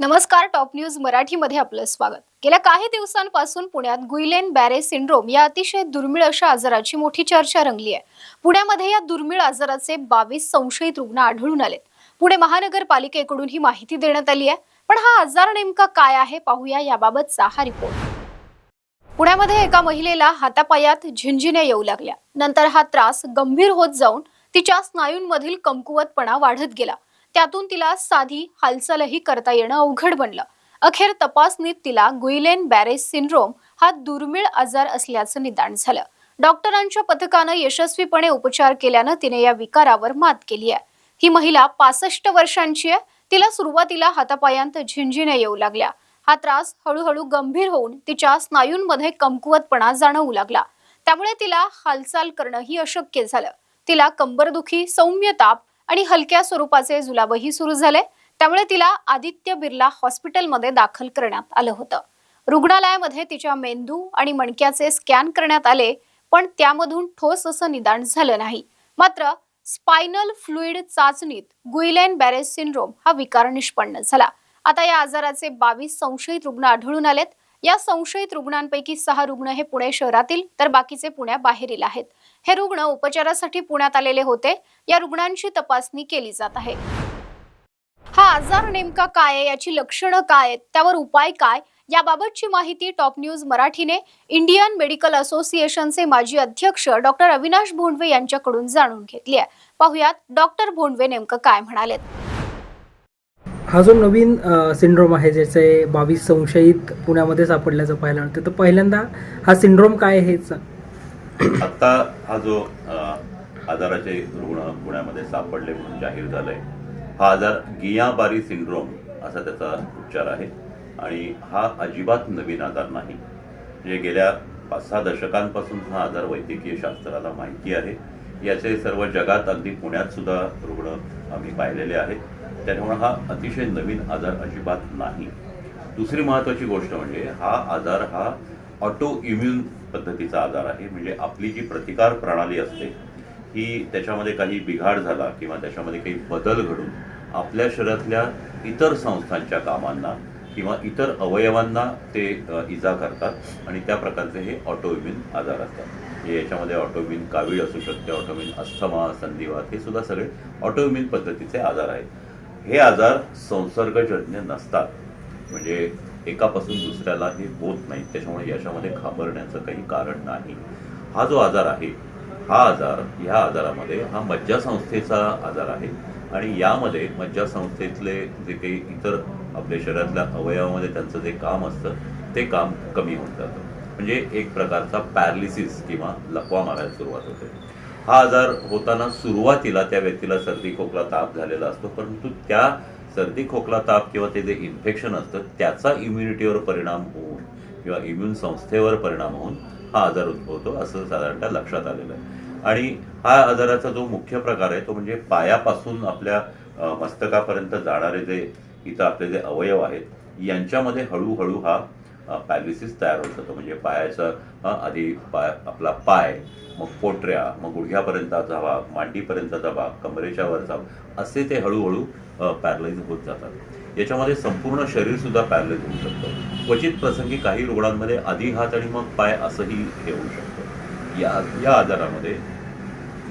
नमस्कार. Top news मराठीमध्ये आपलं स्वागत. गेल्या काही दिवसांपासून पुण्यात गुइलेन-बॅरे सिंड्रोम या अतिशय दुर्मिळ अशा आजाराची मोठी चर्चा रंगली आहे. पुण्यामध्ये या दुर्मिळ आजाराचे 22 संशयित रुग्ण आढळून आलेत. पुणे महानगरपालिकेकडून ही माहिती देण्यात आली आहे. पण हा आजार नेमका काय आहे पाहूया याबाबतचा हा रिपोर्ट. पुण्यामध्ये एका महिलेला हातापायात झिंझिण्या येऊ लागल्या. नंतर हा त्रास गंभीर होत जाऊन तिच्या स्नायूंमधील कमकुवतपणा वाढत गेला. त्यातून तिला साधी हालचालही करता येणं अवघड बनलं. अखेर तपासणीत तिला गुइलेन-बॅरे सिंड्रोम हा दुर्मिळ आजार असल्याचं निदान झालं. डॉक्टरांच्या पथकानं यशस्वीपणे उपचार केल्यानं तिने या विकारावर मात केली आहे. ही महिला 65 वर्षांची आहे. तिला सुरुवातीला हातापायांत झिंझिण्या येऊ लागल्या. हा त्रास हळूहळू गंभीर होऊन तिच्या स्नायूंमध्ये कमकुवतपणा जाणवू लागला. त्यामुळे तिला हालचाल करणंही अशक्य झालं. तिला कंबरदुखी, सौम्य ताप आणि हलक्या स्वरूपाचे जुलाबही सुरू झाले. त्यामुळे तिला आदित्य बिर्ला हॉस्पिटलमध्ये दाखल करण्यात आलं होतं. रुग्णालयामध्ये तिच्या मेंदू आणि मणक्याचे स्कॅन करण्यात आले, पण त्यामधून ठोस असं निदान झालं नाही. मात्र स्पायनल फ्लुइड चाचणीत गुइलेन-बॅरे सिंड्रोम हा विकार निष्पन्न झाला. आता या आजाराचे 22 संशयित रुग्ण आढळून आलेत. या संशयित रुग्णांपैकी 6 रुग्ण हे पुणे शहरातील तर बाकीचे पुण्याबाहेरील आहेत. हे रुग्ण उपचारासाठी पुण्यात आलेले होते. या रुग्णांची तपासणी केली जात आहे. हा आजार नेमका काय आहे, याची लक्षणं काय आहेत, त्यावर उपाय काय, याबाबतची माहिती टॉप न्यूज मराठीने इंडियन मेडिकल असोसिएशनचे माजी अध्यक्ष डॉक्टर अविनाश भोंडवे यांच्याकडून जाणून घेतली आहे. पाहुयात डॉक्टर भोंडवे नेमकं काय म्हणालेत. हा जो नवीन सिंड्रोम आहे ज्याचे 22 संशयित पुण्यामध्ये सापडल्याचं पाहायला मिळतं, तर पहिल्यांदा हा सिंड्रोम काय आहे हेच. आता हा जो आजाराचे रुग्ण पुण्यामध्ये सापडले म्हणून जाहीर झालंय, हा आजार गियाबारी सिंड्रोम असा त्याचा उपचार आहे आणि हा अजिबात नवीन आजार नाही. म्हणजे गेल्या 5-6 दशकांपासून हा आजार वैद्यकीय शास्त्राला माहिती आहे. याचे सर्व जगात अगदी पुण्यात सुद्धा रुग्ण आम्ही पाहिलेले आहेत. त्यामुळे हा अतिशय नवीन आजार अजिबात नाही. दुसरी महत्त्वाची गोष्ट म्हणजे हा आजार हा ऑटो इम्युन पद्धतीचा आजार आहे. म्हणजे आपली जी प्रतिकार प्रणाली असते ही त्याच्यामध्ये काही बिघाड झाला किंवा त्याच्यामध्ये काही बदल घडून आपल्या शरीरातल्या इतर संस्थांच्या कामांना किंवा इतर अवयवांना ते इजा करतात आणि त्या प्रकारचे हे ऑटो इम्युन आजार असतात. याच्यामध्ये ऑटो इम्युन कावीळ असू शकते, ऑटो इम्युन अस्थमा, संधिवात, हे सुद्धा सगळे ऑटो इम्युन पद्धतीचे आजार आहेत. हे आजार संसर्गजन्य नसतात. म्हणजे एकापासून दुसऱ्याला हे होत नाही. त्याच्यामुळे याच्यामध्ये घाबरण्याचं काही कारण नाही. हा जो आजार आहे, ह्या आजारामध्ये हा मज्जासंस्थेचा आजार आहे आणि यामध्ये मज्जासंस्थेतले जे काही इतर आपल्या शरीरातल्या अवयवामध्ये त्यांचं जे काम असतं ते काम कमी होऊन जातं. म्हणजे एक प्रकारचा पॅरालिसिस किंवा लकवा मारायला सुरुवात होते. हा आजार होताना सुरुवातीला त्या व्यक्तीला सर्दी, खोकला, ताप झालेला असतो, परंतु त्या सर्दी, खोकला, ताप किंवा ते जे इन्फेक्शन असतं त्याचा इम्युनिटीवर परिणाम होऊन किंवा इम्युन संस्थेवर परिणाम होऊन हा आजार उद्भवतो असं साधारणतः लक्षात आलेलं आहे. आणि हा आजाराचा जो मुख्य प्रकार आहे तो म्हणजे पायापासून आपल्या मस्तकापर्यंत जाणारे जे इथं आपले जे अवयव आहेत यांच्यामध्ये हळूहळू हा पॅरालिसिस तयार होत जातो. म्हणजे पायाचा आधी आपला पाय, मग पोटऱ्या, मग गुडघ्यापर्यंतचा भाग, मांडीपर्यंतचा भाग, कमरेच्या वरचा, असे ते हळूहळू पॅरालाइज होत जातात. याच्यामध्ये संपूर्ण शरीर सुद्धा पॅरालाइज होऊ शकतं. क्वचित प्रसंगी काही रुग्णांमध्ये आधी हात आणि मग पाय असंही हे होऊ शकतं. या आजारामध्ये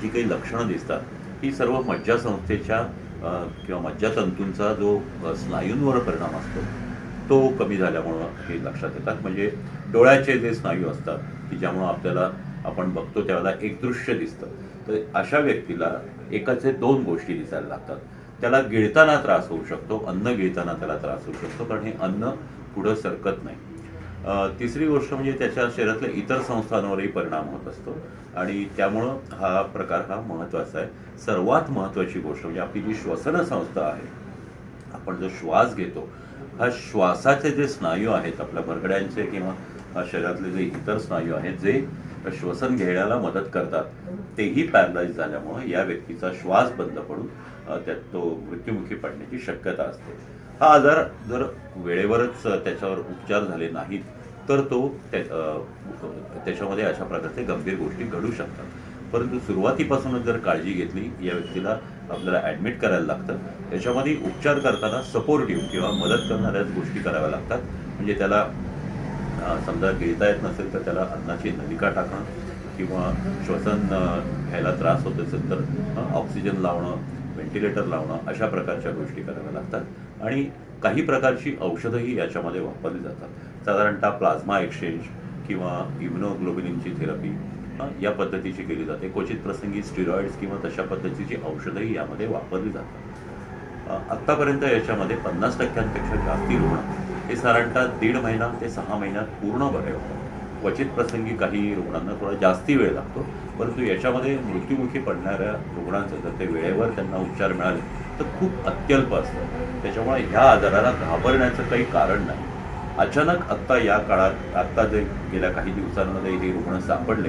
जी काही लक्षणं दिसतात ही सर्व मज्जासंस्थेच्या किंवा मज्जातंतूंचा जो स्नायूंवर परिणाम असतो तो कमी झाल्यामुळं हे लक्षात येतात. म्हणजे डोळ्याचे जे स्नायू असतात की ज्यामुळं आपण बघतो त्यावेळेला एक दृश्य दिसतं, तर अशा व्यक्तीला एकाचे 2 गोष्टी दिसायला लागतात. त्याला गिळताना त्रास होऊ शकतो, अन्न गिळताना त्याला त्रास होऊ शकतो, कारण हे अन्न पुढं सरकत नाही. तिसरी गोष्ट म्हणजे त्याच्या शरीरातल्या इतर संस्थांवरही परिणाम होत असतो आणि त्यामुळं हा प्रकार हा महत्त्वाचा आहे. सर्वात महत्त्वाची गोष्ट म्हणजे आपली जी श्वसन संस्था आहे, आपण जो श्वास घेतो, हा श्वासाचे जे स्नायू आहेत आपल्या भरगड्यांचे किंवा शरीरातले जे इतर स्नायू आहेत जे श्वसन घेण्याला मदत करतात, तेही पॅरालाइज झाल्यामुळे या व्यक्तीचा श्वास बंद पडून त्यात तो मृत्युमुखी पडण्याची शक्यता असते. हा आजार जर वेळेवरच त्याच्यावर उपचार झाले नाहीत तर तो त्याच्यामध्ये अशा प्रकारचे गंभीर गोष्टी घडू शकतात. परंतु सुरुवातीपासूनच जर काळजी घेतली, या व्यक्तीला आपल्याला ॲडमिट करायला लागतं. त्याच्यामध्ये उपचार करताना सपोर्टिव्ह किंवा मदत करणाऱ्याच गोष्टी कराव्या लागतात. म्हणजे त्याला समजा गिळता येत नसेल तर त्याला अन्नाची नलिका टाकणं किंवा श्वसन घ्यायला त्रास होत असेल तर ऑक्सिजन लावणं, व्हेंटिलेटर लावणं, अशा प्रकारच्या गोष्टी कराव्या लागतात. आणि काही प्रकारची औषधंही याच्यामध्ये वापरली जातात. साधारणतः प्लाझ्मा एक्सचेंज किंवा इम्युनोग्लोबिनची थेरपी या पद्धतीची केली जाते. क्वचित प्रसंगी स्टिरॉइड्स किंवा तशा पद्धतीची औषधंही यामध्ये वापरली जातात. आत्तापर्यंत याच्यामध्ये 50% जास्ती रुग्ण हे साधारणतः 1.5 महिना ते 6 महिन्यात पूर्ण बरे होतात. क्वचित प्रसंगी काही रुग्णांना थोडा जास्ती वेळ लागतो, परंतु याच्यामध्ये मृत्युमुखी पडणाऱ्या रुग्णांचं जर ते वेळेवर त्यांना उपचार मिळाले तर खूप अत्यल्प असतं. त्याच्यामुळे ह्या आजाराला घाबरण्याचं काही कारण नाही. अचानक आत्ता या काळात, आत्ता जे गेल्या काही दिवसांमध्ये हे रुग्ण सापडले,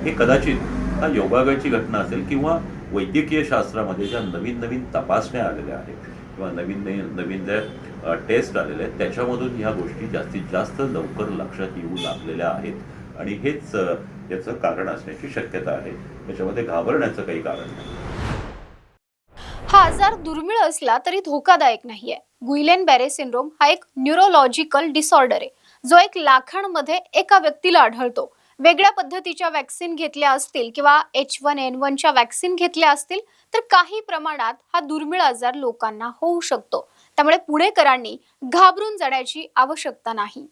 हे कदाचित हा योगायोगाची घटना असेल किंवा वैद्यकीय शास्त्रामध्ये ज्या नवीन नवीन तपासण्या आलेल्या आहेत किंवा नवीन नवीन ज्या टेस्ट आलेले आहेत त्याच्यामधून ह्या गोष्टी जास्तीत जास्त लवकर लक्षात येऊ लागलेल्या आहेत आणि हेच याचं कारण असण्याची शक्यता आहे. त्याच्यामध्ये घाबरण्याचं काही कारण नाही. हा आजार दुर्मिळ असला तरी धोकादायक नाहीये. गुइलेन बॅरे सिंड्रोम हा एक न्यूरोलॉजिकल डिसऑर्डर आहे, जो 1 लाखांमध्ये एका व्यक्तीला आढळतो. वेगळ्या पद्धतीच्या वॅक्सिन घेतल्या असतील किंवा H1N1च्या वॅक्सिन घेतल्या असतील तर काही प्रमाणात हा दुर्मिळ आजार लोकांना होऊ शकतो. त्यामुळे पुणेकरांनी घाबरून जाण्याची आवश्यकता नाही.